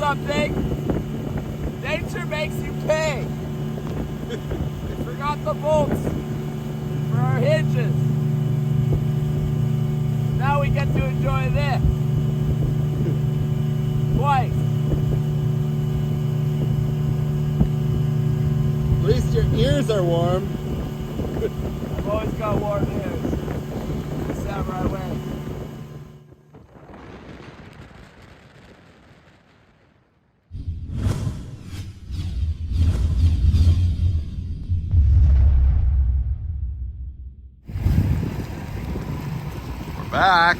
something? Nature makes you pay. We forgot the bolts for our hinges. Now we get to enjoy this. Twice. At least your ears are warm. I've always got warm ears. The samurai way. We're back.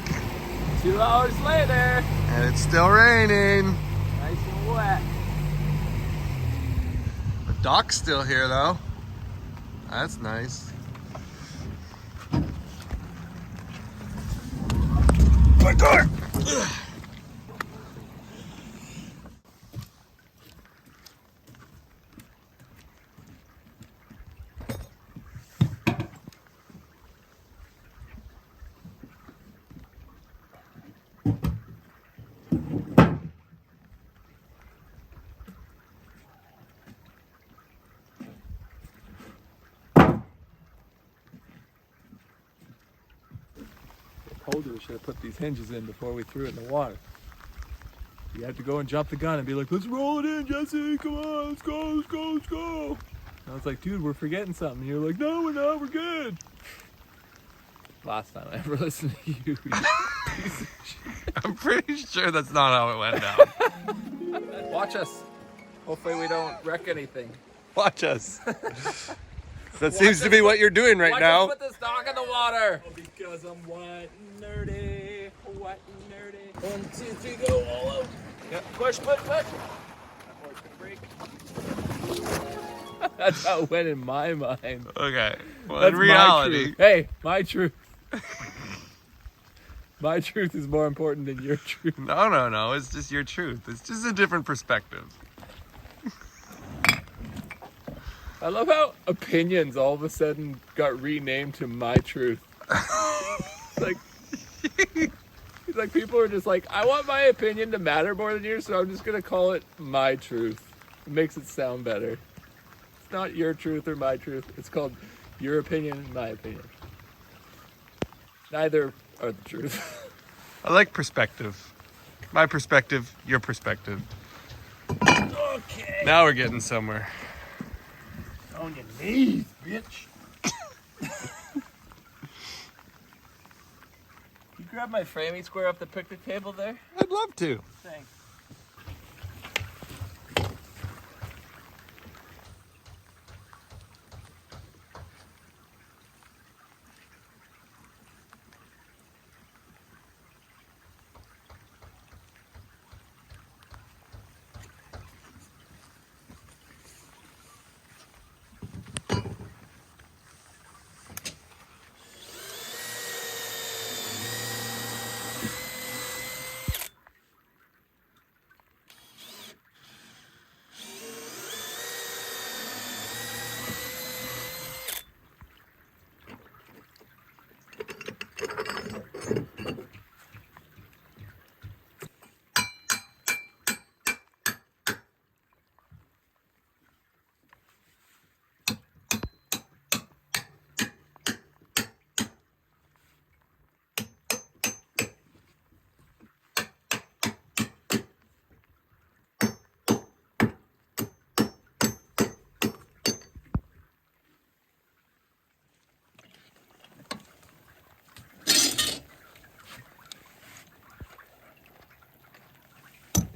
2 hours later. And it's still raining. Nice and wet. The dock's still here though. That's nice. My door! I told you we should have put these hinges in before we threw it in the water. You had to go and jump the gun and be like, let's roll it in, Jesse, come on, let's go, let's go, let's go. And I was like, dude, we're forgetting something. And you're like, no, we're not, we're good. Last time I ever listened to you, you piece of shit. I'm pretty sure that's not how it went down. Watch us. Hopefully we don't wreck anything. Watch us. That seems to be what you're doing right now. Watch us put this dog in the water. Oh, because I'm white and nerdy, white and nerdy. 1, 2, 3, go, all out. Yeah, push, push, push. That boy's gonna break. That's how it went in my mind. Okay. Well, That's in my reality. truth. Hey, my truth. My truth is more important than your truth. No. It's just your truth. It's just a different perspective. I love how opinions all of a sudden got renamed to my truth. It's like people are just like, I want my opinion to matter more than yours, so I'm just gonna call it my truth. It makes it sound better. It's not your truth or my truth. It's called your opinion and my opinion. Neither are the truth. I like perspective. My perspective, your perspective. Okay. Now we're getting somewhere. On your knees, bitch. You grab my framing square off the picnic table there? I'd love to. Thanks.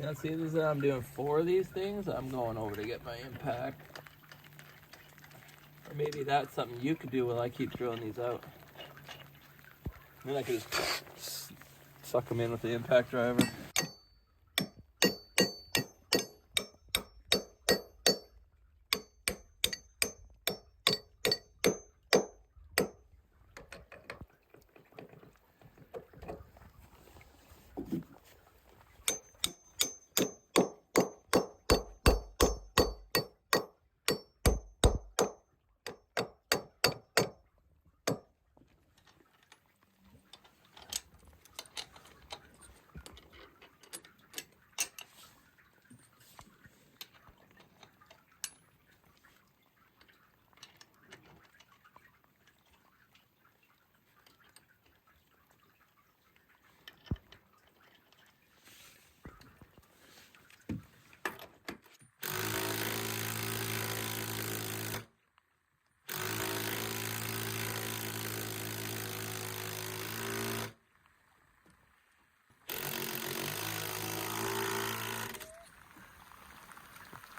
Yeah, see, this is I'm doing 4 of these things. I'm going over to get my impact. Or maybe that's something you could do while I keep drilling these out. Then I could just suck them in with the impact driver.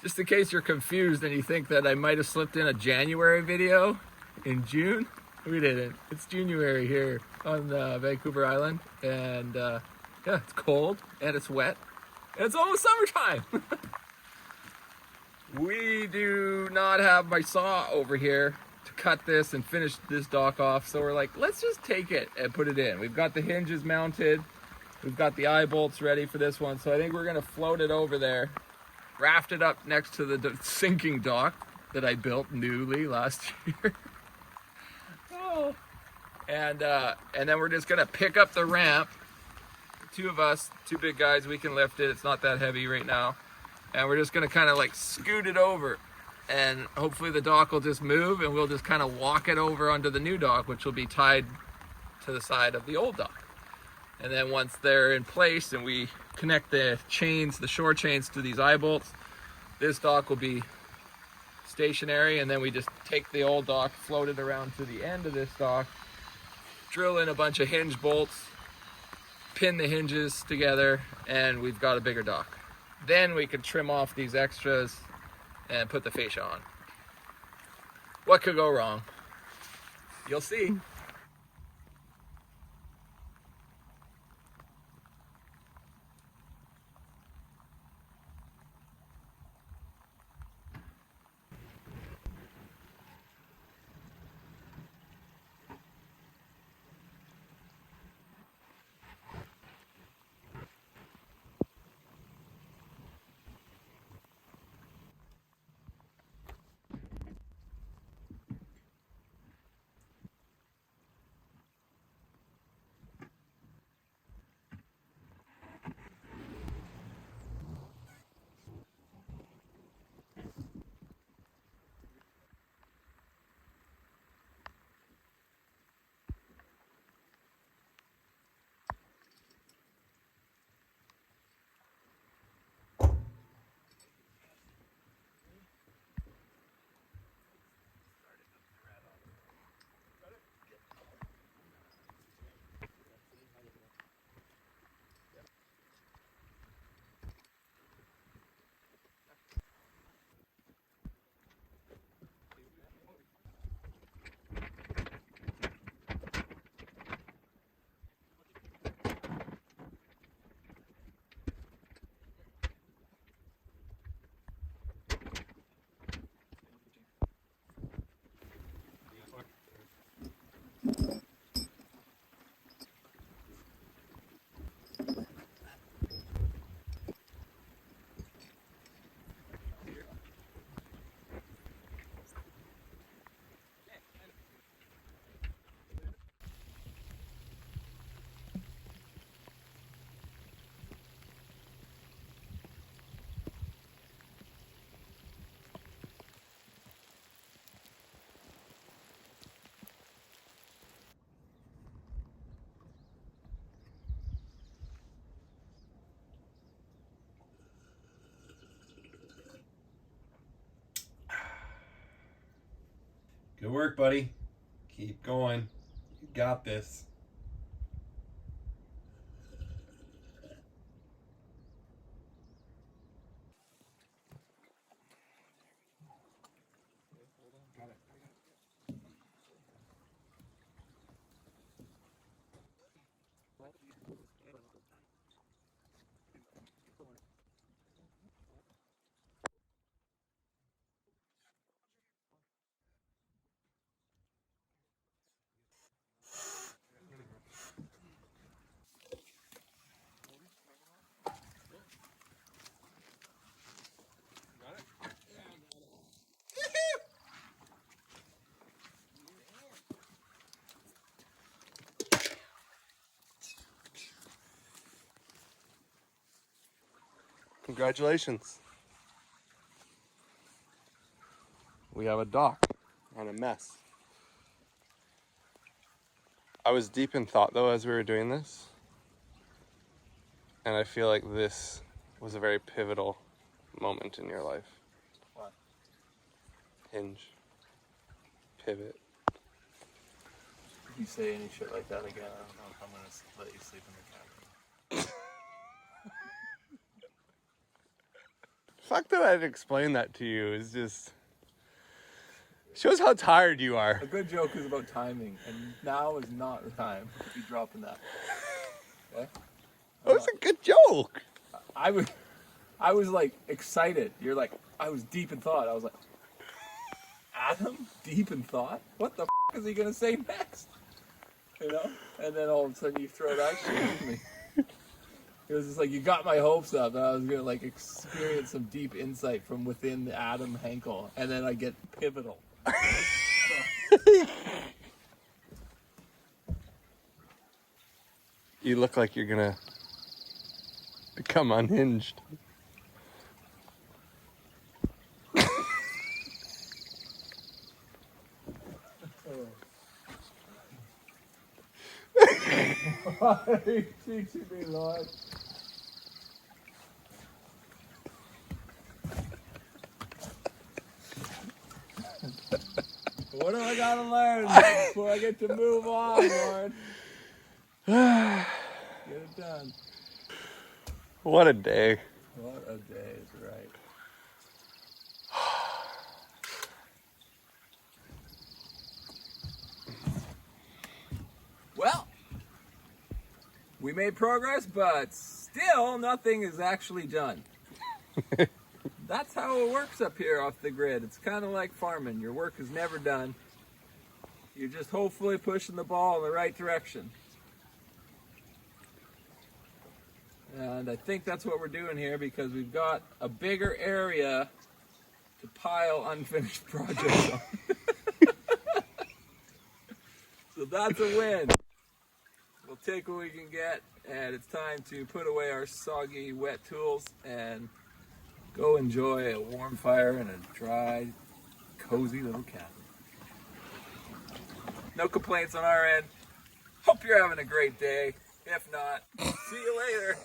Just in case you're confused and you think that I might have slipped in a January video in June, we didn't. It's January here on Vancouver Island, and yeah, it's cold and it's wet and it's almost summertime. We do not have my saw over here to cut this and finish this dock off, so we're like, let's just take it and put it in. We've got the hinges mounted, we've got the eye bolts ready for this one, so I think we're gonna float it over there, raft it up next to the sinking dock that I built newly last year. Oh. And then we're just gonna pick up the ramp. The two of us, two big guys, we can lift it. It's not that heavy right now. And we're just gonna kind of like scoot it over, and hopefully the dock will just move and we'll just kind of walk it over onto the new dock, which will be tied to the side of the old dock. And then once they're in place and we connect the chains, the shore chains to these eye bolts, this dock will be stationary, and then we just take the old dock, float it around to the end of this dock, drill in a bunch of hinge bolts, pin the hinges together, and we've got a bigger dock. Then we can trim off these extras and put the fascia on. What could go wrong? You'll see. Good work, buddy. Keep going. You got this. Congratulations. We have a dock and a mess. I was deep in thought though as we were doing this, and I feel like this was a very pivotal moment in your life. What? Hinge. Pivot. If you say any shit like that again, I don't know if I'm gonna let you sleep in the cabin. fact that I'd explain that to you is just shows how tired you are. A good joke is about timing, and now is not the time to be dropping that. Okay? That was a good joke. I was like excited. You're like, I was deep in thought. I was like, Adam, deep in thought? What the is he gonna say next? You know? And then all of a sudden you throw that shit at me. It was just like you got my hopes up that I was gonna like experience some deep insight from within the Adam Henkel, and then I get pivotal. You look like you're gonna become unhinged. Why are you teaching me, Lord? What do I gotta learn before I get to move on, Lord? Get it done. What a day. What a day is right. Well, we made progress, but still nothing is actually done. That's how it works up here off the grid. It's kind of like farming. Your work is never done. You're just hopefully pushing the ball in the right direction. And I think that's what we're doing here because we've got a bigger area to pile unfinished projects on. So that's a win. We'll take what we can get, and it's time to put away our soggy, wet tools and go enjoy a warm fire and a dry, cozy little cabin. No complaints on our end. Hope you're having a great day. If not, see you later.